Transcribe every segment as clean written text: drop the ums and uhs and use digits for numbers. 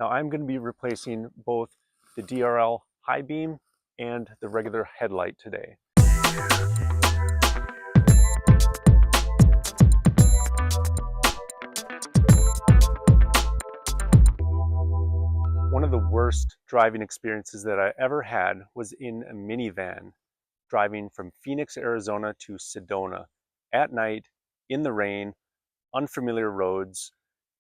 Now I'm going to be replacing both the DRL high beam and the regular headlight today. One of the worst driving experiences that I ever had was in a minivan driving from Phoenix, Arizona to Sedona at night in the rain, unfamiliar roads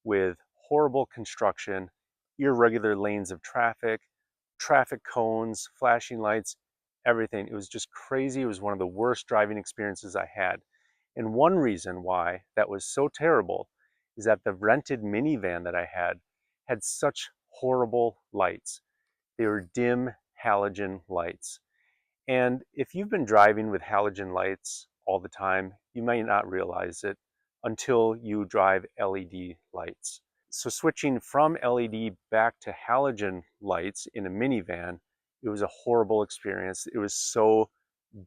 with horrible construction, irregular lanes of traffic, traffic cones, flashing lights, everything. It was just crazy. It was one of the worst driving experiences I had. And one reason why that was so terrible is that the rented minivan that I had such horrible lights. They were dim halogen lights. And if you've been driving with halogen lights all the time, you might not realize it until you drive LED lights. So switching from LED back to halogen lights in a minivan, it was a horrible experience. It was so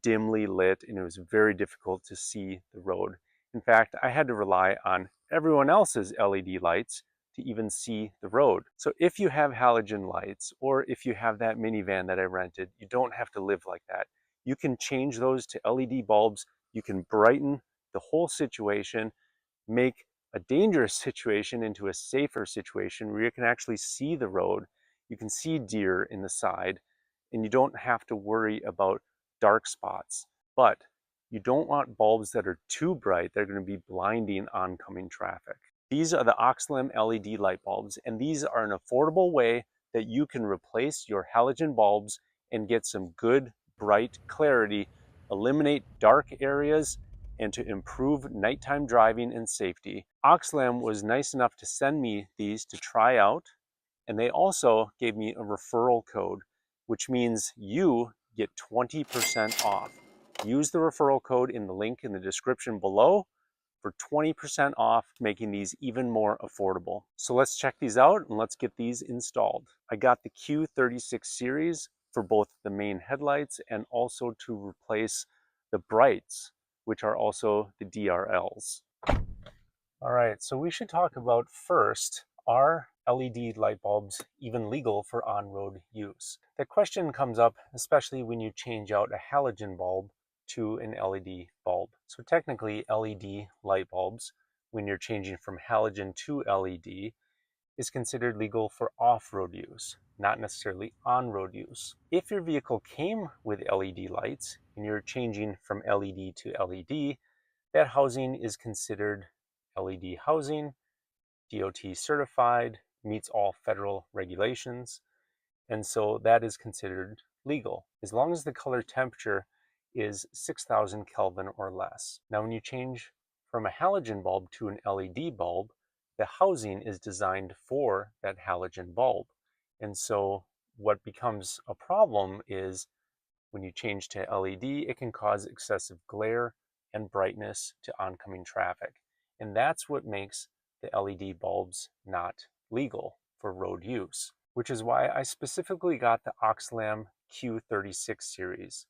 dimly lit and it was very difficult to see the road. In fact, I had to rely on everyone else's LED lights to even see the road. So if you have halogen lights, or if you have that minivan that I rented, you don't have to live like that. You can change those to LED bulbs. You can brighten the whole situation, make a dangerous situation into a safer situation where you can actually see the road. You can see deer in the side, and you don't have to worry about dark spots. But you don't want bulbs that are too bright. They're going to be blinding oncoming traffic. These are the Oxilam LED light bulbs, and these are an affordable way that you can replace your halogen bulbs and get some good, bright clarity, eliminate dark areas, and to improve nighttime driving and safety. Oxilam was nice enough to send me these to try out, and they also gave me a referral code, which means you get 20% off. Use the referral code in the link in the description below for 20% off, making these even more affordable. So let's check these out and let's get these installed. I got the Q36 series for both the main headlights and also to replace the brights, which are also the DRLs. All right, so we should talk about first, are LED light bulbs even legal for on-road use? That question comes up especially when you change out a halogen bulb to an LED bulb. So technically LED light bulbs, when you're changing from halogen to LED, is considered legal for off-road use, not necessarily on-road use. If your vehicle came with LED lights and you're changing from LED to LED, that housing is considered LED housing, DOT certified, meets all federal regulations, and so that is considered legal as long as the color temperature is 6,000 Kelvin or less. Now when you change from a halogen bulb to an LED bulb, the housing is designed for that halogen bulb. And so what becomes a problem is when you change to LED, it can cause excessive glare and brightness to oncoming traffic. And that's what makes the LED bulbs not legal for road use, which is why I specifically got the Oxilam Q36 series,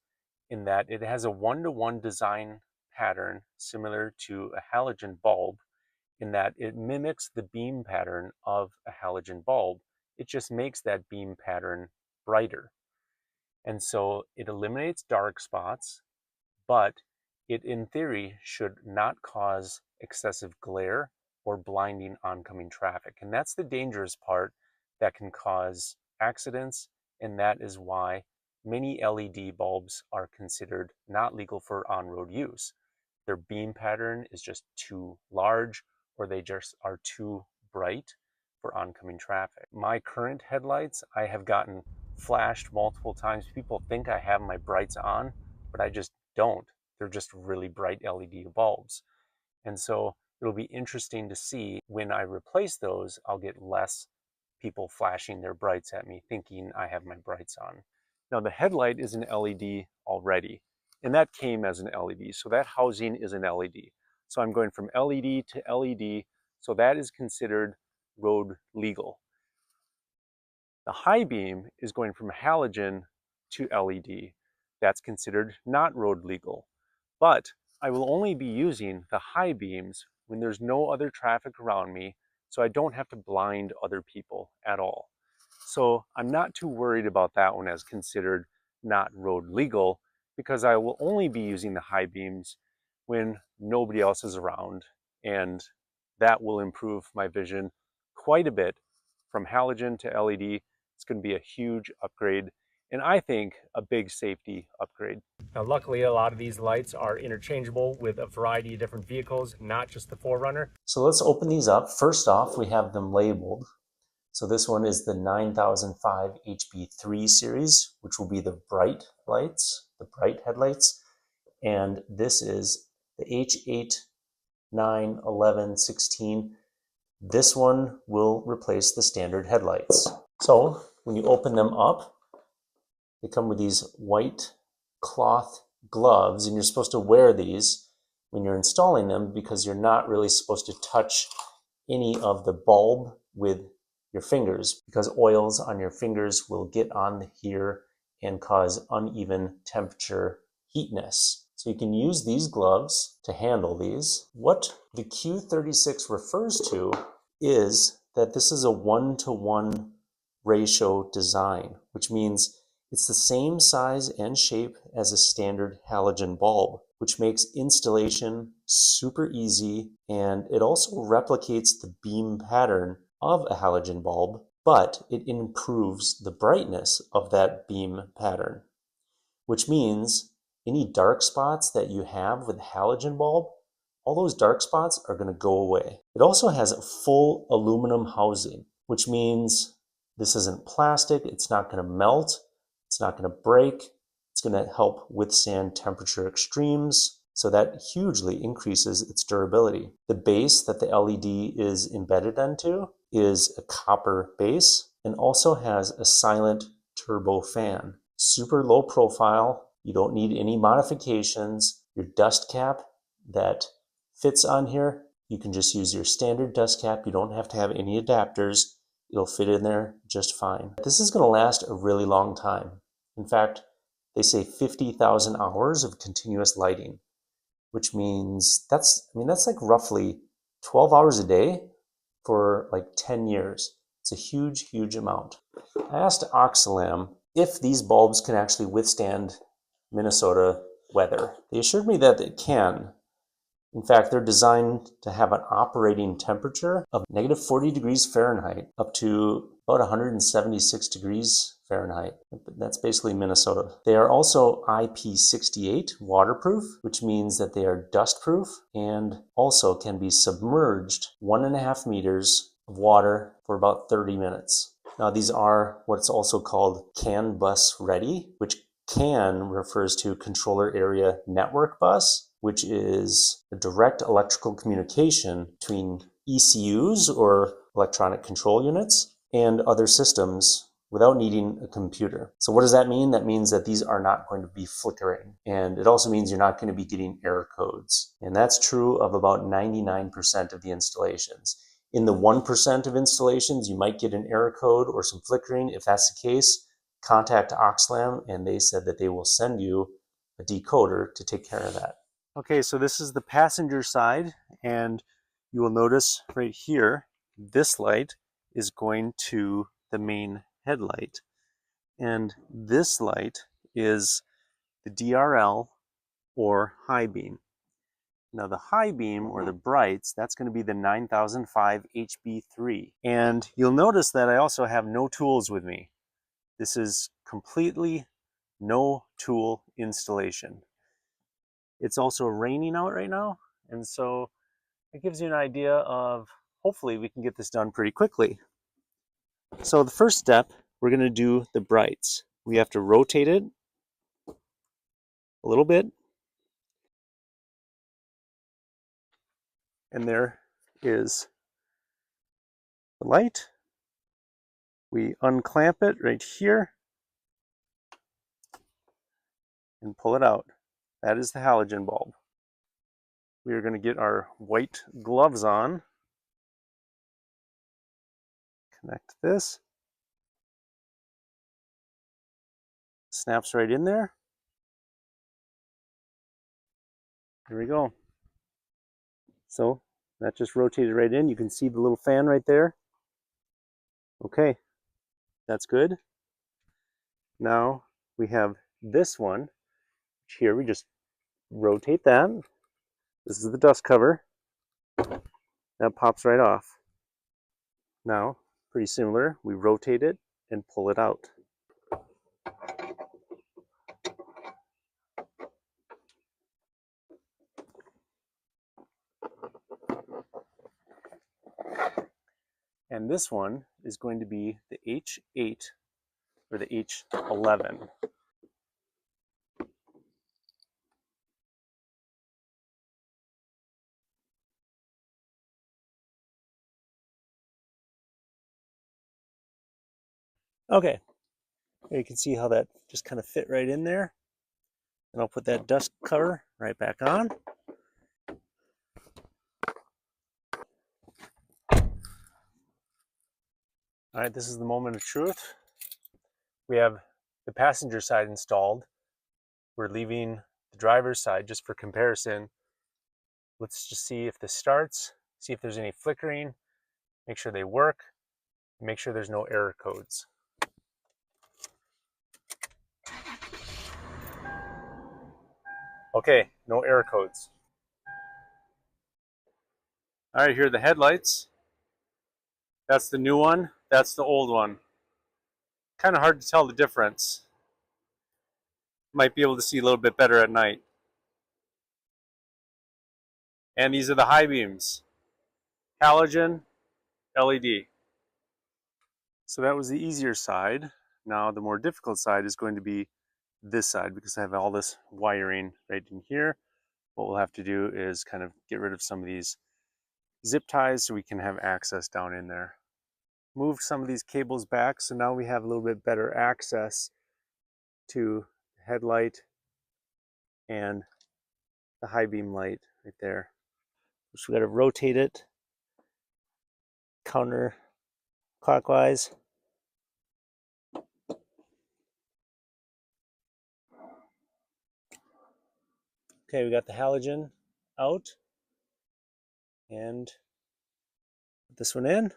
in that it has a one-to-one design pattern similar to a halogen bulb, in that it mimics the beam pattern of a halogen bulb. It just makes that beam pattern brighter. And so it eliminates dark spots, but it in theory should not cause excessive glare or blinding oncoming traffic. And that's the dangerous part that can cause accidents, and that is why many LED bulbs are considered not legal for on-road use. Their beam pattern is just too large, or they just are too bright for oncoming traffic. My current headlights, I have gotten flashed multiple times. People think I have my brights on, but I just don't. They're just really bright LED bulbs. And so it'll be interesting to see when I replace those, I'll get less people flashing their brights at me thinking I have my brights on. Now the headlight is an LED already, and that came as an LED. So that housing is an LED. So I'm going from LED to LED, so that is considered road legal. The high beam is going from halogen to LED. That's considered not road legal. But I will only be using the high beams when there's no other traffic around me, so I don't have to blind other people at all. So I'm not too worried about that one as considered not road legal, because I will only be using the high beams when nobody else is around, and that will improve my vision quite a bit. From halogen to LED, it's going to be a huge upgrade, and I think a big safety upgrade. Now, luckily, a lot of these lights are interchangeable with a variety of different vehicles, not just the 4Runner. So let's open these up. First off, we have them labeled. So this one is the 9005 HB3 series, which will be the bright lights, the bright headlights. And this is the H8, 9, 11, 16. This one will replace the standard headlights. So when you open them up, they come with these white cloth gloves, and you're supposed to wear these when you're installing them because you're not really supposed to touch any of the bulb with your fingers, because oils on your fingers will get on here and cause uneven temperature heatness. So you can use these gloves to handle these. What the Q36 refers to is that this is a 1-to-1 ratio design, which means it's the same size and shape as a standard halogen bulb, which makes installation super easy, and it also replicates the beam pattern of a halogen bulb, but it improves the brightness of that beam pattern, which means any dark spots that you have with a halogen bulb, all those dark spots are going to go away. It also has a full aluminum housing, which means this isn't plastic, it's not going to melt, it's not going to break, it's going to help withstand temperature extremes, so that hugely increases its durability. The base that the LED is embedded into is a copper base and also has a silent turbo fan. Super low profile, you don't need any modifications. Your dust cap that fits on here, you can just use your standard dust cap. You don't have to have any adapters. It'll fit in there just fine. This is going to last a really long time. In fact, they say 50,000 hours of continuous lighting, which means that's like roughly 12 hours a day for like 10 years. It's a huge, huge amount. I asked Oxilam if these bulbs can actually withstand Minnesota weather. They assured me that it can. In fact, they're designed to have an operating temperature of negative 40 degrees Fahrenheit up to about 176 degrees Fahrenheit. That's basically Minnesota. They are also IP68 waterproof, which means that they are dustproof and also can be submerged 1.5 meters of water for about 30 minutes. Now, these are what's also called CAN bus ready, which CAN refers to controller area network bus, which is a direct electrical communication between ECUs, or electronic control units, and other systems without needing a computer. So what does that mean? That means that these are not going to be flickering. And it also means you're not going to be getting error codes. And that's true of about 99% of the installations. In the 1% of installations, you might get an error code or some flickering. If that's the case, contact Oxilam, and they said that they will send you a decoder to take care of that. Okay, so this is the passenger side, and you will notice right here, this light is going to the main headlight. And this light is the DRL, or high beam. Now the high beam, or the brights, that's going to be the 9005 HB3. And you'll notice that I also have no tools with me. This is completely no tool installation. It's also raining out right now, and so it gives you an idea of, hopefully we can get this done pretty quickly. So the first step, we're going to do the brights. We have to rotate it a little bit, and there is the light. We unclamp it right here and pull it out. That is the halogen bulb. We are going to get our white gloves on. Connect this. Snaps right in there. There we go. So That just rotated right in. You can see the little fan right there. Okay, that's good. Now we have this one. Here we just rotate that. This is the dust cover. That pops right off. Now, pretty similar, we rotate it and pull it out. And this one is going to be the H8 or the H11. Okay, you can see how that just kind of fit right in there. And I'll put that dust cover right back on. All right, this is the moment of truth. We have the passenger side installed. We're leaving the driver's side just for comparison. Let's just see if this starts, see if there's any flickering, make sure they work, and make sure there's no error codes. Okay, no error codes. All right, here are the headlights. That's the new one, that's the old one. Kind of hard to tell the difference. Might be able to see a little bit better at night. And these are the high beams. Halogen, LED. So that was the easier side. Now the more difficult side is going to be this side because I have all this wiring right in here. What we'll have to do is kind of get rid of some of these zip ties so we can have access down in there. Move some of these cables back so now we have a little bit better access to the headlight and the high beam light right there. So we got to rotate it counterclockwise. Okay, we got the halogen out and put this one in.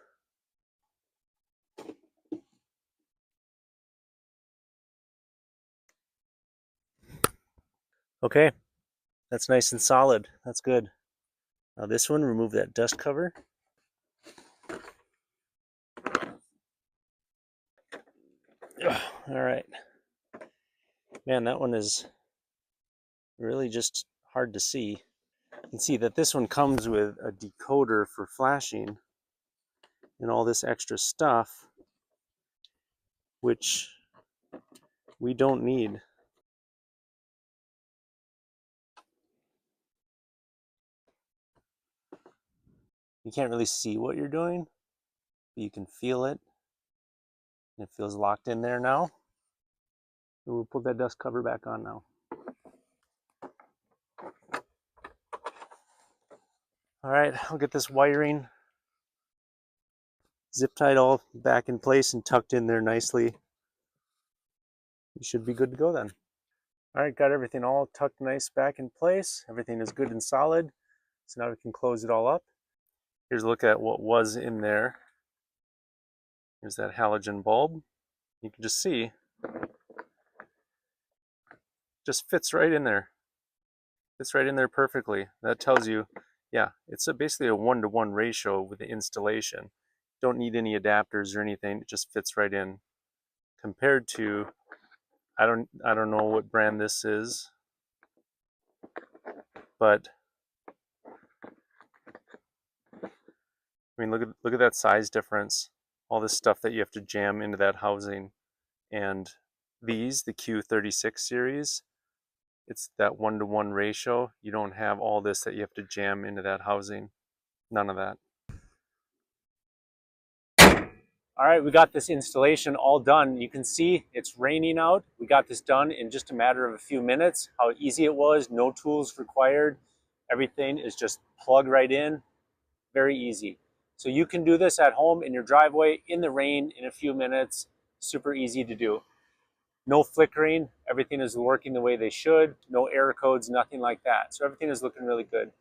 Okay, that's nice and solid. That's good. Now this one, remove that dust cover. All right. Man, that one is really just hard to see. You can see that this one comes with a decoder for flashing and all this extra stuff, which we don't need. You can't really see what you're doing, but you can feel it. And it feels locked in there now. And we'll put that dust cover back on now. All right, I'll get this wiring zip tied all back in place and tucked in there nicely. You should be good to go then. All right, got everything all tucked nice back in place. Everything is good and solid. So now we can close it all up. Here's a look at what was in there. Here's that halogen bulb. You can just see, just fits right in there. Fits right in there perfectly. That tells you, yeah, it's basically a 1-to-1 ratio with the installation. Don't need any adapters or anything. It just fits right in. Compared to, I don't know what brand this is, but I mean, look at that size difference. All this stuff that you have to jam into that housing. And these, the Q36 series, it's that 1-to-1 ratio. You don't have all this that you have to jam into that housing. None of that. All right, we got this installation all done. You can see it's raining out. We got this done in just a matter of a few minutes. How easy it was, no tools required. Everything is just plug right in, very easy. So you can do this at home in your driveway in the rain in a few minutes. Super easy to do. No flickering, everything is working the way they should. No error codes, nothing like that. So everything is looking really good.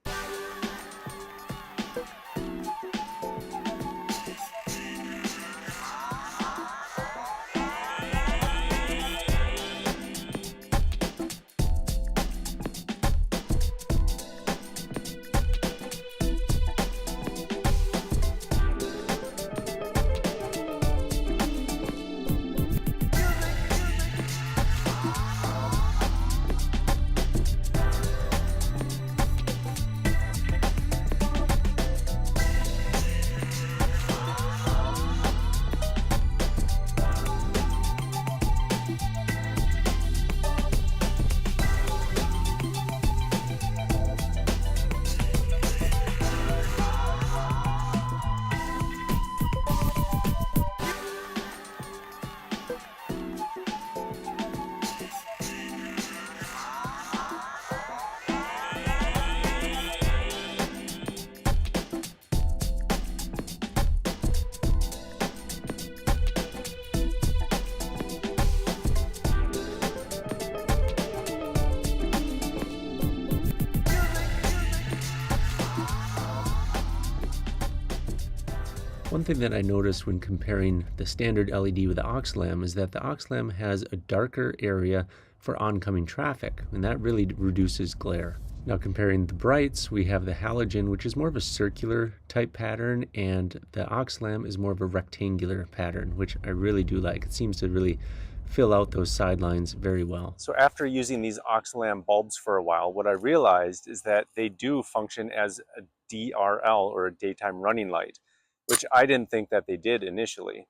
One thing that I noticed when comparing the standard LED with the Oxilam is that the Oxilam has a darker area for oncoming traffic, and that really reduces glare. Now comparing the brights, we have the halogen, which is more of a circular type pattern, and the Oxilam is more of a rectangular pattern, which I really do like. It seems to really fill out those sidelines very well. So after using these Oxilam bulbs for a while, what I realized is that they do function as a DRL, or a daytime running light, which I didn't think that they did initially.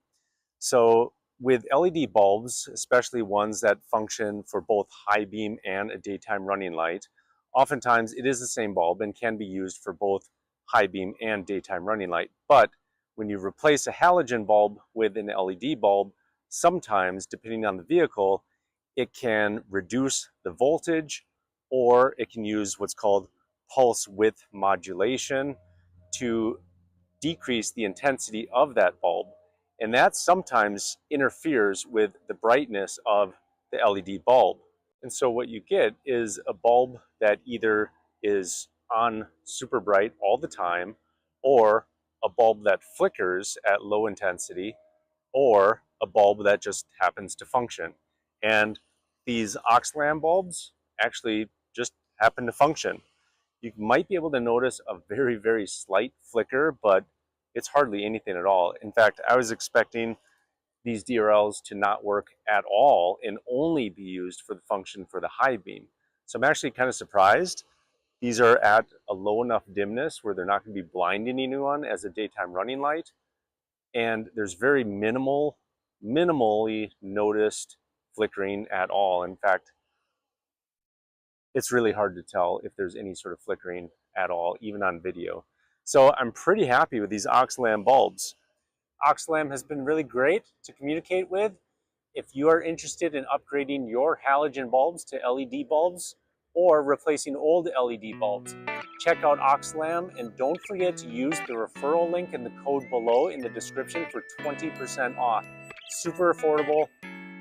So with LED bulbs, especially ones that function for both high beam and a daytime running light, oftentimes it is the same bulb and can be used for both high beam and daytime running light. But when you replace a halogen bulb with an LED bulb, sometimes, depending on the vehicle, it can reduce the voltage, or it can use what's called pulse width modulation to decrease the intensity of that bulb. And that sometimes interferes with the brightness of the LED bulb. And so what you get is a bulb that either is on super bright all the time, or a bulb that flickers at low intensity, or a bulb that just happens to function. And these Oxilam bulbs actually just happen to function. You might be able to notice a very, very slight flicker, but it's hardly anything at all. In fact, I was expecting these DRLs to not work at all and only be used for the function for the high beam. So I'm actually kind of surprised. These are at a low enough dimness where they're not going to be blinding anyone as a daytime running light. And there's very minimally noticed flickering at all. In fact, it's really hard to tell if there's any sort of flickering at all, even on video. So I'm pretty happy with these Oxilam bulbs. Oxilam has been really great to communicate with. If you are interested in upgrading your halogen bulbs to LED bulbs or replacing old LED bulbs, check out Oxilam, and don't forget to use the referral link in the code below in the description for 20% off. Super affordable,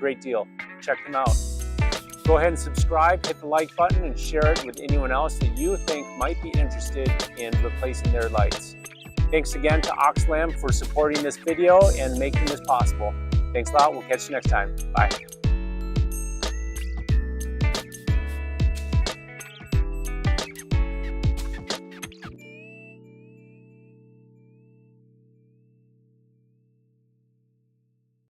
great deal. Check them out. Go ahead and subscribe, hit the like button, and share it with anyone else that you think might be interested in replacing their lights. Thanks again to Oxilam for supporting this video and making this possible. Thanks a lot. We'll catch you next time. Bye.